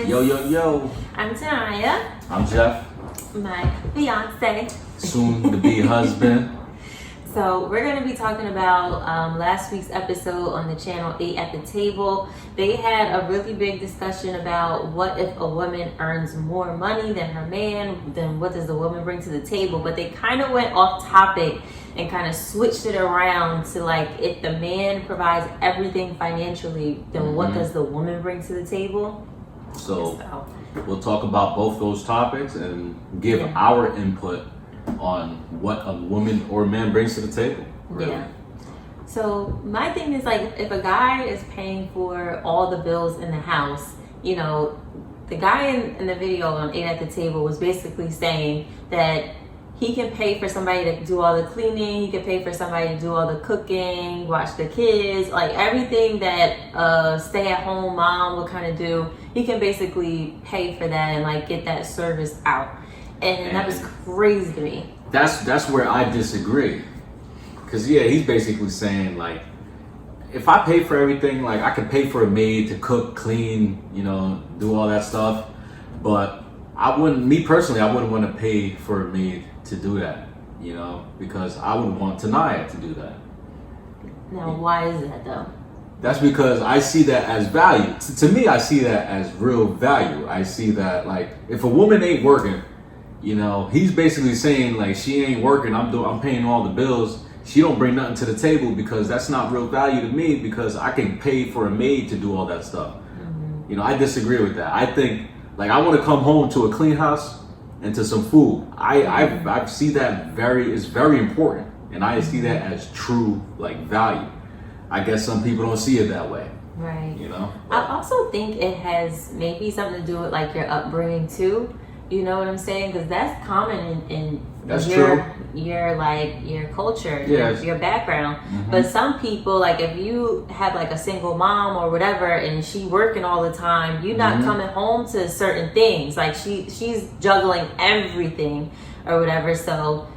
guys. Yo, yo, yo. I'm Tanaya. I'm Jeff. My fiance. Soon to be husband. So we're going to be talking about last week's episode on the channel 8 at the Table. They had a really big discussion about what if a woman earns more money than her man, then what does the woman bring to the table? But they kind of went off topic and kind of switched it around to like, if the man provides everything financially, then what does the woman bring to the table? So we'll talk about both those topics and give our input on what a woman or man brings to the table. Really. Yeah. So my thing is like, if a guy is paying for all the bills in the house, you know, the guy in the video on 8 at the Table was basically saying that he can pay for somebody to do all the cleaning, he can pay for somebody to do all the cooking, watch the kids, like everything that a stay-at-home mom would kind of do, he can basically pay for that and like get that service out. And that was crazy to me. That's where I disagree. Cause he's basically saying like, if I pay for everything, like I could pay for a maid to cook, clean, you know, do all that stuff. But I wouldn't want to pay for a maid to do that, you know, because I would want Tanaya to do that. Now, why is that though? That's because I see that as value. To me, I see that as real value. I see that like, if a woman ain't working, you know, he's basically saying like, she ain't working, I'm paying all the bills. She don't bring nothing to the table because that's not real value to me because I can pay for a maid to do all that stuff. Mm-hmm. You know, I disagree with that. I think like I want to come home to a clean house and to some food. I see that is very important, and I see that as true like value. I guess some people don't see it that way. Right. You know? I also think it has maybe something to do with like your upbringing too. You know what I'm saying? Because that's common in your culture, your background. Mm-hmm. But some people, like if you have like a single mom or whatever, and she working all the time, you're not coming home to certain things. Like she's juggling everything or whatever. So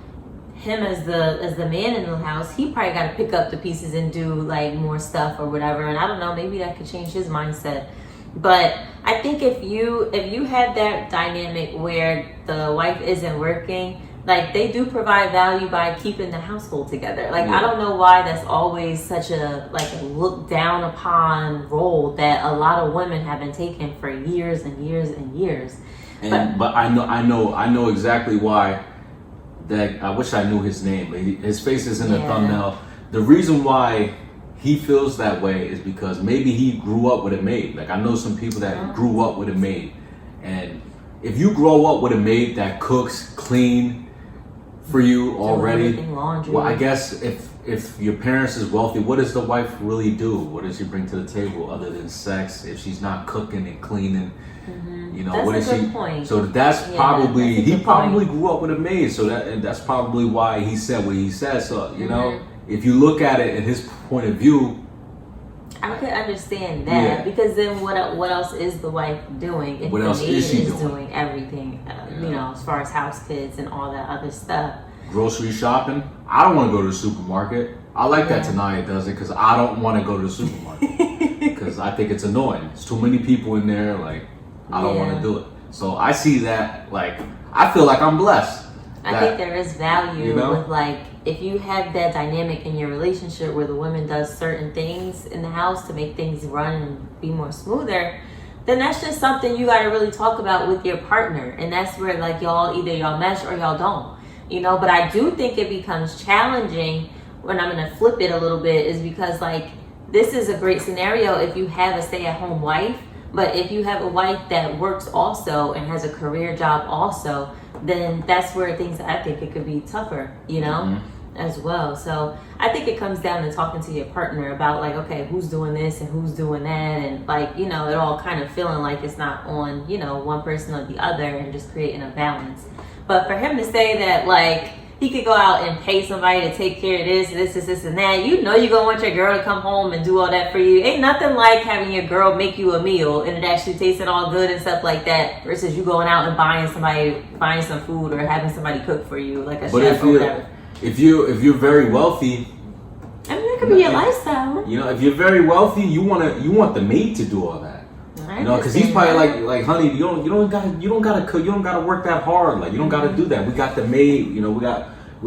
him as the man in the house, he probably got to pick up the pieces and do like more stuff or whatever. And I don't know, maybe that could change his mindset. But I think if you have that dynamic where the wife isn't working, like they do provide value by keeping the household together. Like I don't know why that's always such a look down upon role that a lot of women have been taking for years and years and years. But I know exactly why. That I wish I knew his name. His face is in the thumbnail. The reason why he feels that way is because maybe he grew up with a maid. Like I know some people that grew up with a maid, and if you grow up with a maid that cooks, clean for you already, well, I guess if your parents is wealthy, what does the wife really do? What does she bring to the table other than sex? If she's not cooking and cleaning, you know, that's a good point. So that's probably he probably grew up with a maid. So that's probably why he said what he said. So you know. If you look at it in his point of view, I could understand that because then what else is the wife doing if what the else maid is she doing everything, you know, as far as house kids and all that other stuff. Grocery shopping. I don't want to go to the supermarket. I like that Tanaya does it because I don't want to go to the supermarket because I think it's annoying. There's too many people in there. Like I don't want to do it. So I see that like I feel like I'm blessed. I think there is value with like if you have that dynamic in your relationship where the woman does certain things in the house to make things run and be more smoother, then that's just something you got to really talk about with your partner. And that's where like either y'all mesh or y'all don't, you know. But I do think it becomes challenging when I'm going to flip it a little bit is because like this is a great scenario if you have a stay-at-home wife. But if you have a wife that works also and has a career job also, then that's where I think it could be tougher, you know, as well. So I think it comes down to talking to your partner about like, okay, who's doing this and who's doing that. And like, you know, it all kind of feeling like it's not on, you know, one person or the other and just creating a balance. But for him to say that like, he could go out and pay somebody to take care of this, and that. You know you're going to want your girl to come home and do all that for you. Ain't nothing like having your girl make you a meal and it actually tasting all good and stuff like that versus you going out and buying some food or having somebody cook for you like a chef or whatever. If you're very wealthy, I mean, that could be your lifestyle. You know, if you're very wealthy, you want the maid to do all that. I You know, because he's probably like, honey, you don't gotta cook, you don't gotta work that hard. Like, you don't gotta do that. We got the maid, you know, we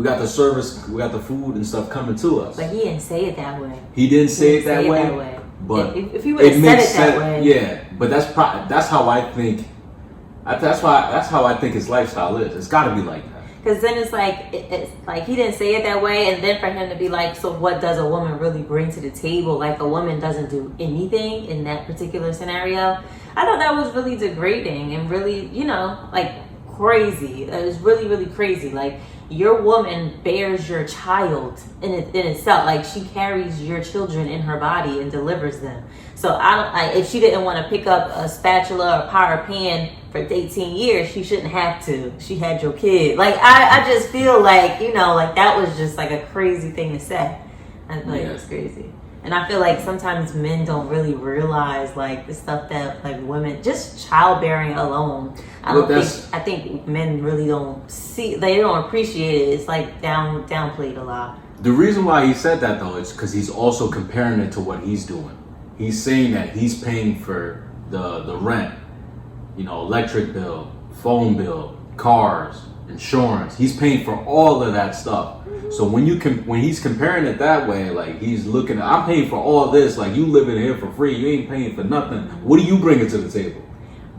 got the service, we got the food and stuff coming to us. But he didn't say it that way. He didn't say it that way. But if he would have said it that way, yeah. But that's how I think. That's how I think his lifestyle is. It's got to be like that. Because then it's like he didn't say it that way, and then for him to be like, so what does a woman really bring to the table? Like, a woman doesn't do anything in that particular scenario. I thought that was really degrading and really, you know, like crazy. It was really, really crazy. Like, your woman bears your child in itself. Like, she carries your children in her body and delivers them. So if she didn't want to pick up a spatula or pot or pan for 18 years, she shouldn't have to. She had your kid. Like, I just feel like, you know, like that was just like a crazy thing to say. I feel like it was crazy. And I feel like sometimes men don't really realize like the stuff that like women, just childbearing alone. I think men really don't see, they don't appreciate it. It's like downplayed a lot. The reason why he said that though is because he's also comparing it to what he's doing. He's saying that he's paying for the rent, you know, electric bill, phone bill, cars, insurance. He's paying for all of that stuff. So when he's comparing it that way, like he's looking at, I'm paying for all this, like you living here for free, you ain't paying for nothing. What are you bringing to the table?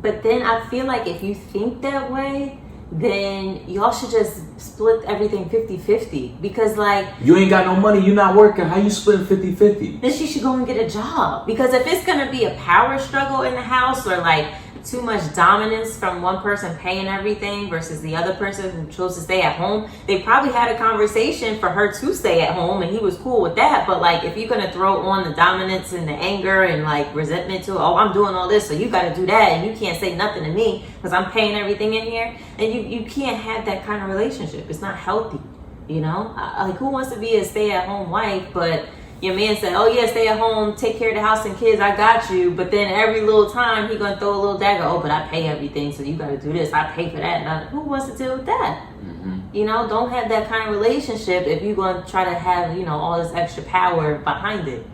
But then I feel like if you think that way, then y'all should just split everything 50-50. Because like, you ain't got no money, you're not working, how you splitting 50-50? Then she should go and get a job. Because if it's gonna be a power struggle in the house, or like too much dominance from one person paying everything versus the other person who chose to stay at home, they probably had a conversation for her to stay at home and he was cool with that. But like, if you're gonna throw on the dominance and the anger and like resentment to, oh, I'm doing all this, so you gotta do that, and you can't say nothing to me because I'm paying everything in here, and you can't have that kind of relationship. It's not healthy, you know? Like, who wants to be a stay-at-home wife, but your man said, oh yeah, stay at home, take care of the house and kids, I got you. But then every little time he gonna throw a little dagger, oh, but I pay everything, so you gotta do this, I pay for that. Now, who wants to deal with that? Mm-hmm. You know, don't have that kind of relationship if you're gonna try to have, you know, all this extra power behind it.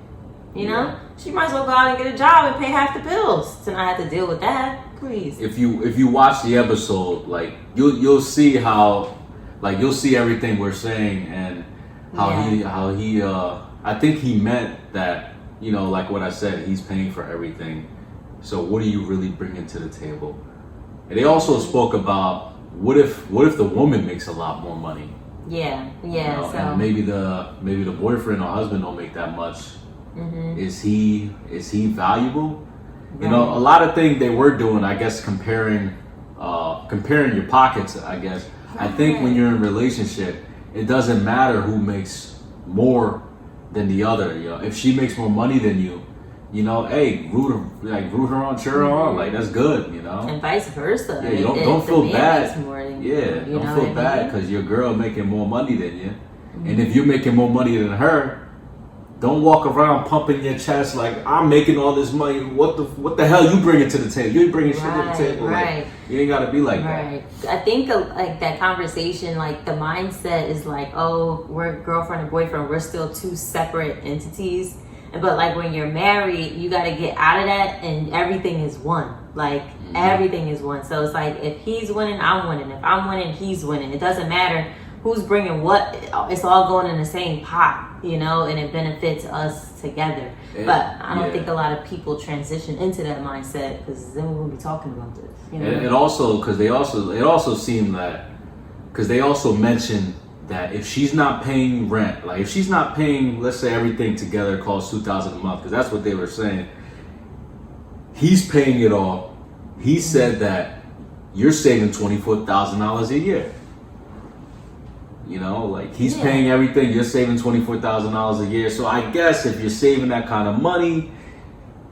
You know? She might as well go out and get a job and pay half the bills to not have to deal with that. Please. If you watch the episode, like you'll see how, like you'll see everything we're saying and how he I think he meant that, you know, like what I said, he's paying for everything. So what are you really bringing to the table? And they also spoke about what if the woman makes a lot more money? Yeah. You know, so. And maybe the boyfriend or husband don't make that much. Mm-hmm. Is he valuable? Right. You know, a lot of things they were doing, I guess, comparing your pockets, I guess. Right. I think when you're in a relationship, it doesn't matter who makes more than the other. You know, if she makes more money than you, you know, hey, root her on, cheer her on, like that's good, you know. And vice versa. Yeah, don't feel bad. You don't feel bad because your girl making more money than you, and if you're making more money than her, don't walk around pumping your chest like I'm making all this money. What the hell you bringing to the table? You ain't bringing shit to the table. Right. Like, you ain't gotta be like that. I think like that conversation, like the mindset is like, oh, we're girlfriend and boyfriend. We're still two separate entities. But like when you're married, you got to get out of that, and everything is one. Like everything is one. So it's like if he's winning, I'm winning. If I'm winning, he's winning. It doesn't matter who's bringing what. It's all going in the same pot, you know, and it benefits us together. But I don't think a lot of people transition into that mindset, because then we won't be talking about this. You know? And also because it also seemed that, because they also mentioned that if she's not paying rent, like if she's not paying, let's say everything together costs $2,000 a month, because that's what they were saying, he's paying it all. He said that you're saving $24,000 a year. You know, like he's paying everything, you're saving $24,000 a year. So I guess if you're saving that kind of money,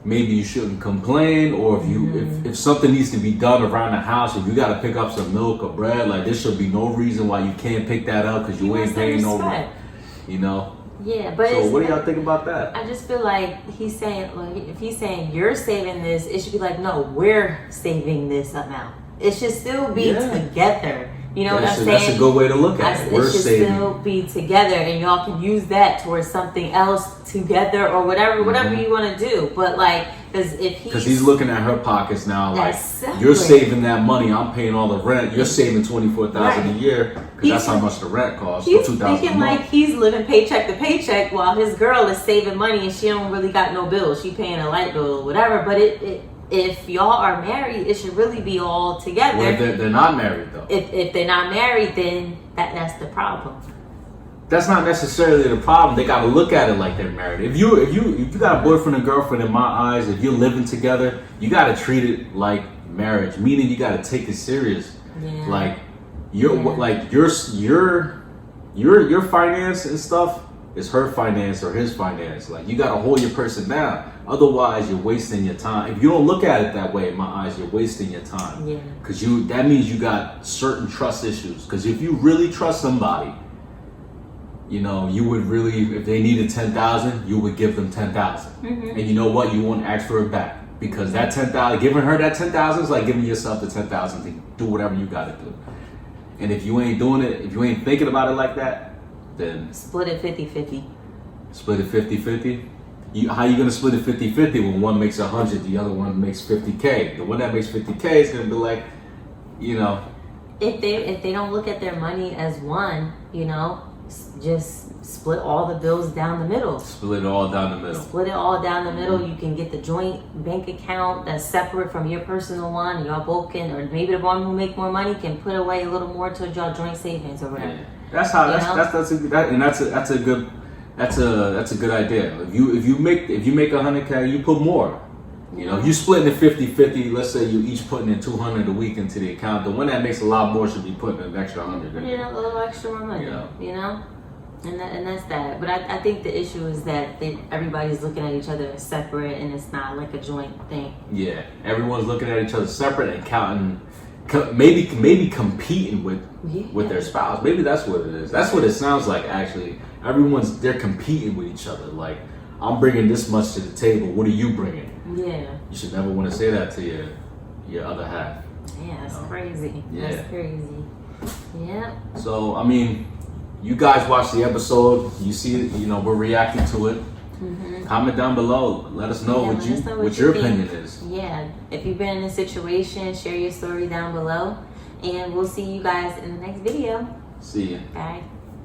maybe you shouldn't complain. Or if you if something needs to be done around the house, if you got to pick up some milk or bread, like there should be no reason why you can't pick that up because you ain't paying no rent. You know. Yeah, but so what do y'all think about that? I just feel like he's saying, like, if he's saying you're saving this, it should be like, no, we're saving this amount. It should still be together. You know what I'm saying? That's a good way to look at it. We're saving. It should still be together, and y'all can use that towards something else together, or whatever you want to do. But like, Because he's looking at her pockets now, like separate. You're saving that money, I'm paying all the rent. You're saving $24,000 a year because that's how much the rent costs. He's $2,000 thinking like he's living paycheck to paycheck while his girl is saving money and she don't really got no bills. She paying a light bill or whatever. But if y'all are married, it should really be all together. Well, they're not married though. If they're not married, then that's the problem. That's not necessarily the problem. They got to look at it like they're married. If you got a boyfriend and girlfriend, in my eyes, if you're living together, you got to treat it like marriage. Meaning you got to take it serious. Yeah. Like your finance and stuff is her finance or his finance. Like you got to hold your person down. Otherwise, you're wasting your time. If you don't look at it that way, in my eyes, you're wasting your time. Yeah. Because that means you got certain trust issues. Because if you really trust somebody, you know, you would really, if they needed 10,000, you would give them 10,000. Mm-hmm. And you know what? You won't ask for it back because that 10,000, giving her that 10,000 is like giving yourself the 10,000 to do whatever you got to do. And if you ain't doing it, if you ain't thinking about it like that, then split it 50-50. Split it 50-50. How you gonna split it 50-50 when one makes 100, the other one makes 50K? The one that makes 50K is gonna be like, you know, if they don't look at their money as one, you know. Just split all the bills down the middle. Split it all down the middle. Split it all down the middle. You can get the joint bank account that's separate from your personal one. Y'all both can, or maybe the one who make more money can put away a little more towards y'all joint savings or whatever. Yeah. That's how. That's a good idea. If you make 100K, you put more. You know, if you splitting it 50-50, let's say you each putting in 200 a week into the account, the one that makes a lot more should be putting an extra 100. Yeah, a little extra more money. You know, and that's that. But I think the issue is that everybody's looking at each other as separate, and it's not like a joint thing. Yeah, everyone's looking at each other separate and counting, maybe competing with their spouse. Maybe that's what it is. That's what it sounds like. Actually, they're competing with each other. Like, I'm bringing this much to the table. What are you bringing? Yeah. You should never want to say that to your other half. Yeah, that's crazy. Yeah. That's crazy. Yeah. So, I mean, you guys watch the episode. You see it, you know, we're reacting to it. Mm-hmm. Comment down below. Let us know what your opinion is. Yeah. If you've been in a situation, share your story down below. And we'll see you guys in the next video. See ya. Bye.